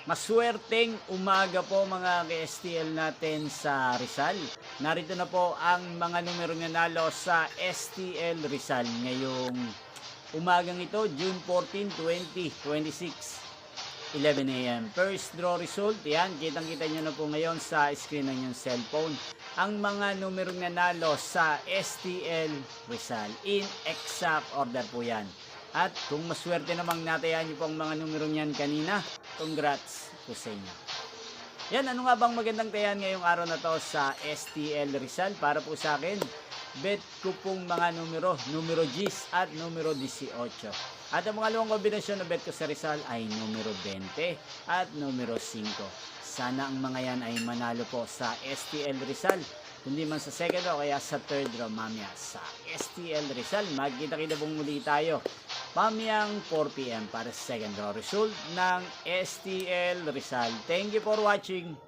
Maswerteng umaga po mga ka-STL natin sa Rizal. Narito na po ang mga numero nanalo sa STL Rizal ngayong umagang ito, June 14, 2026, 11 a.m. First draw result, yan, kitang-kita nyo na po ngayon sa screen ng yung cellphone. Ang mga numero nanalo sa STL Rizal, in exact order po yan. At kung maswerte namang natayan nyo po ang mga numero niyan kanina, congrats po sa inyo. Yan, ano nga bang magandang tayan ngayong araw na to sa STL Rizal? Para po sa akin, bet ko pong mga numero Gs at numero 18. At ang mga luwang kombinasyon na bet ko sa Rizal ay numero 20 at numero 5. Sana ang mga yan ay manalo po sa STL Rizal. Kundi man sa second o kaya sa third draw mamaya sa STL Rizal. Magkita-kita pong muli tayo pamayang 4 PM para sa second draw result ng STL Rizal. Thank you for watching.